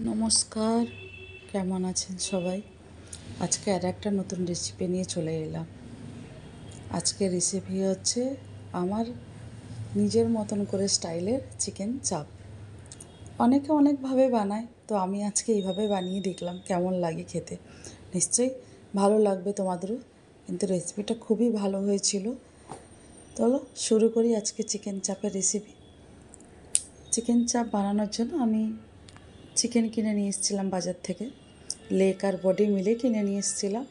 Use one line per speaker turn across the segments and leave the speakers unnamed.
নমস্কার, কেমন আছেন সবাই? আজকে আর একটা নতুন রেসিপি নিয়ে চলে এলাম। আজকে রেসিপি হচ্ছে আমার নিজের মতন করে স্টাইলের চিকেন চাপ। অনেকে অনেকভাবে বানায়, তো আমি আজকে এইভাবে বানিয়ে দেখলাম কেমন লাগে খেতে। নিশ্চয়ই ভালো লাগবে তোমাদেরও, কিন্তু রেসিপিটা খুবই ভালো হয়েছিল। চলো শুরু করি আজকে চিকেন চাপের রেসিপি। চিকেন চাপ বানানোর জন্য আমি চিকেন কিনে নিয়ে এসেছিলাম বাজার থেকে। লেগ আর বডি মিলে কিনে নিয়ে এসেছিলাম।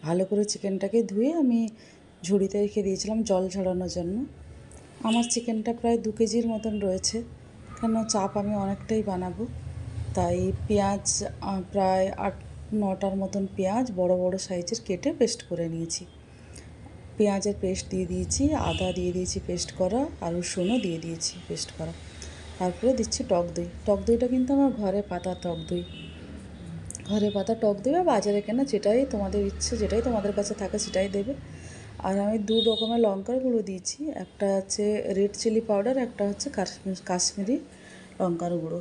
ভালো করে চিকেনটাকে ধুয়ে আমি ঝুড়িতে রেখে দিয়েছিলাম জল ঝরানোর জন্য। আমার চিকেনটা প্রায় 2 কেজির মতন রয়েছে, কেন চাপ আমি অনেকটাই বানাবো। তাই পেঁয়াজ প্রায় 8-9টার মতন পেঁয়াজ বড় বড় সাইজের কেটে পেস্ট করে নিয়েছি। পেঁয়াজের পেস্ট দিয়ে দিয়েছি, আদা দিয়ে দিয়েছি পেস্ট করা, আর রসুনও দিয়ে দিয়েছি পেস্ট করা। তারপরে দিচ্ছি টক দই। টক দইটা কিন্তু আমার ঘরে পাতা টক দই, ঘরে পাতা টক দই বা বাজারে কেনা, যেটাই তোমাদের ইচ্ছে, যেটাই তোমাদের কাছে থাকে সেটাই দেবে। আর আমি 2 রকমের লঙ্কার গুঁড়ো দিয়েছি, একটা হচ্ছে রেড চিলি পাউডার, একটা হচ্ছে কাশ্মীরি লঙ্কার গুঁড়ো,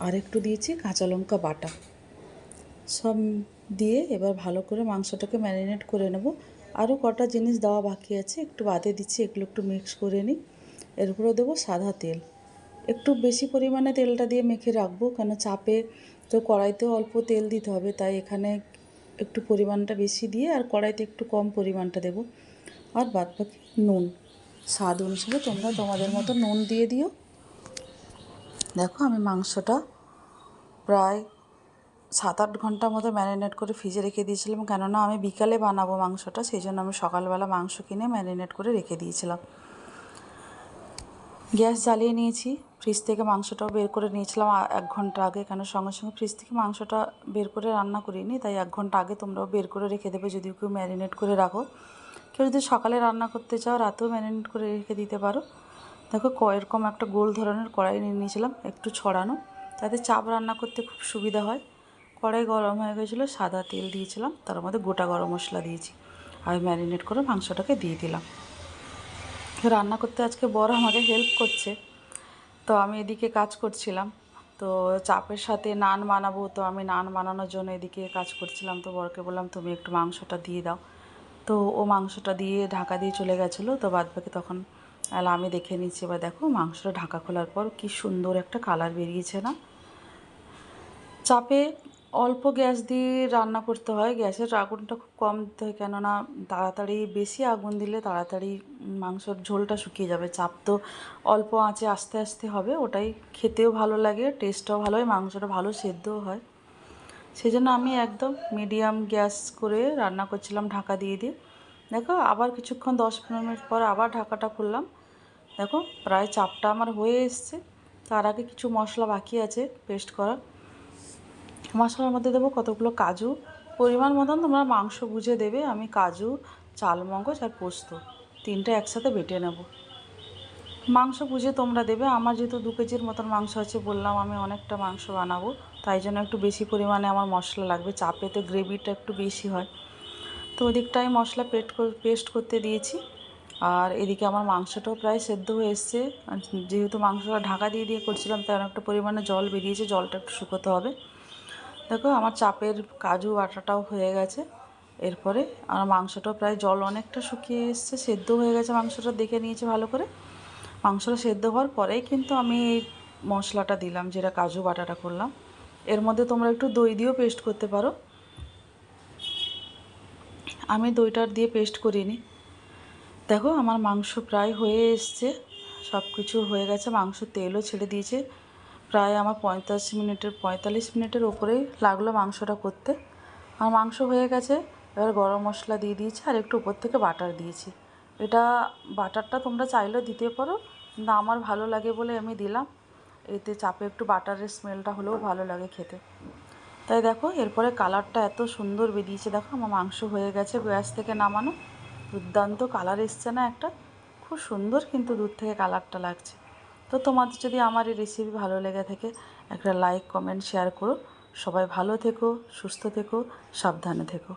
আর একটু দিয়েছি কাঁচা লঙ্কা বাটা। সব দিয়ে এবার ভালো করে মাংসটাকে ম্যারিনেট করে নেব। আরও কটা জিনিস দেওয়া বাকি আছে, একটু বাদে দিচ্ছি, এগুলো একটু মিক্স করে নিই। এরপরে দেবো সাদা তেল। একটু বেশি পরিমাণে তেলটা দিয়ে মেখে রাখবো, কেন চাপে তো কড়াইতেও অল্প তেল দিতে হবে, তাই এখানে একটু পরিমাণটা বেশি দিয়ে আর কড়াইতে একটু কম পরিমাণটা দেবো। আর বাদবাকি নুন স্বাদ অনুসারে তোমরা তোমাদের মতো নুন দিয়ে দিও। দেখো আমি মাংসটা প্রায় 7-8 ঘন্টা মতো ম্যারিনেট করে ফ্রিজে রেখে দিয়েছিলাম, কেননা আমি বিকালে বানাবো মাংসটা, সেই জন্য আমি সকালবেলা মাংস কিনে ম্যারিনেট করে রেখে দিয়েছিলাম। গ্যাস জ্বালিয়ে নিয়েছি, ফ্রিজ থেকে মাংসটাও বের করে নিয়েছিলাম 1 ঘন্টা আগে, কেন সঙ্গে সঙ্গে ফ্রিজ থেকে মাংসটা বের করে রান্না করিনি, তাই 1 ঘন্টা আগে তোমরাও বের করে রেখে দেবে যদি কেউ ম্যারিনেট করে রাখো। কেউ যদি সকালে রান্না করতে চাও রাতেও ম্যারিনেট করে রেখে দিতে পারো। দেখো এরকম একটা গোল ধরনের কড়াই নিয়ে নিয়েছিলাম, একটু ছড়ানো, তাতে চাপ রান্না করতে খুব সুবিধা হয়। কড়াই গরম হয়ে গেছিলো, সাদা তেল দিয়েছিলাম, তার মধ্যে গোটা গরম মশলা দিয়েছি, আর ম্যারিনেট করে মাংসটাকে দিয়ে দিলাম। রান্না করতে আজকে বর আমাকে হেল্প করছে, তো আমি এদিকে কাজ করছিলাম। তো চাপের সাথে নান বানাবো, তো আমি নান বানানোর জন্য এদিকে কাজ করছিলাম। তো বরকে বললাম তুমি একটু মাংসটা দিয়ে দাও, তো ও মাংসটা দিয়ে ঢাকা দিয়ে চলে গেছিলো। তো বাদবাকি তখন আমি দেখে নিচ্ছি। এবার দেখো মাংসটা ঢাকা খোলার পর কি সুন্দর একটা কালার বেরিয়েছে না। চাপে অল্প গ্যাস দিয়ে রান্না করতে হয়, গ্যাসের আগুনটা খুব কম দিতে হয়, কেননা তাড়াতাড়ি বেশি আগুন দিলে তাড়াতাড়ি মাংসর ঝোলটা শুকিয়ে যাবে। চাপ তো অল্প আঁচে আস্তে আস্তে হবে, ওটাই খেতেও ভালো লাগে, টেস্টটাও ভালো হয়, মাংসটা ভালো সেদ্ধও হয়। সেই জন্য আমি একদম মিডিয়াম গ্যাস করে রান্না করছিলাম ঢাকা দিয়ে দিয়ে। দেখো আবার কিছুক্ষণ 10-15 মিনিট পর আবার ঢাকাটা খুললাম। দেখো প্রায় চাপটা আমার হয়ে এসছে। তার আগে কিছু মশলা বাকি আছে পেস্ট করা। মশলার মধ্যে দেবো কতগুলো কাজু, পরিমাণ মতন তোমরা মাংস বুঝে দেবে। আমি কাজু, চালমগজ আর পোস্ত 3টে একসাথে বেটে নেব। মাংস বুঝে তোমরা দেবে। আমার যেহেতু 2 কেজির মতন মাংস আছে, বললাম আমি অনেকটা মাংস বানাবো, তাই জন্য একটু বেশি পরিমাণে আমার মশলা লাগবে। চাপে তো গ্রেভিটা একটু বেশি হয়, তো ওদিকটাই মশলা পেস্ট করতে দিয়েছি। আর এদিকে আমার মাংসটাও প্রায় সেদ্ধ হয়ে এসছে। যেহেতু মাংসটা ঢাকা দিয়ে দিয়ে করছিলাম, তাই অনেকটা পরিমাণে জল বেরিয়েছে, জলটা একটু শুকোতে হবে। দেখো আমার চাপের কাজু বাটাটাও হয়ে গেছে। এরপরে আমার মাংসটাও প্রায় জল অনেকটা শুকিয়ে এসছে, সেদ্ধ হয়ে গেছে মাংসটা, দেখে নিয়েছি ভালো করে। মাংসটা সেদ্ধ হওয়ার পরেই কিন্তু আমি এই মশলাটা দিলাম, যেটা কাজু বাটাটা করলাম। এর মধ্যে তোমরা একটু দই দিয়েও পেস্ট করতে পারো, আমি দইটার দিয়ে পেস্ট করিনি। দেখো আমার মাংস প্রায় হয়ে এসছে, সব কিছু হয়ে গেছে, মাংস তেলও ছেড়ে দিয়েছে। প্রায় আমার 45 মিনিটের ওপরেই লাগলো মাংসটা করতে। আর মাংস হয়ে গেছে। এবার গরম মশলা দিয়ে দিয়েছি, আর একটু উপর থেকে বাটার দিয়েছি। এটা বাটারটা তোমরা চাইলেও দিতে পারো, কিন্তু আমার ভালো লাগে বলে আমি দিলাম। এতে চাপে একটু বাটারের স্মেলটা হলেও ভালো লাগে খেতে। তাই দেখো এরপরে কালারটা এত সুন্দর বেরিয়েছে। দেখো আমার মাংস হয়ে গেছে, গ্যাস থেকে নামানো, দুর্দান্ত কালার এসছে না একটা, খুব সুন্দর কিন্তু দূর থেকে কালারটা লাগছে। তো তোমাদের যদি আমার এই রেসিপি ভালো লেগে থাকে, একটা লাইক, কমেন্ট, শেয়ার করো। সবাই ভালো থেকো, সুস্থ থেকো, সাবধানে থেকো।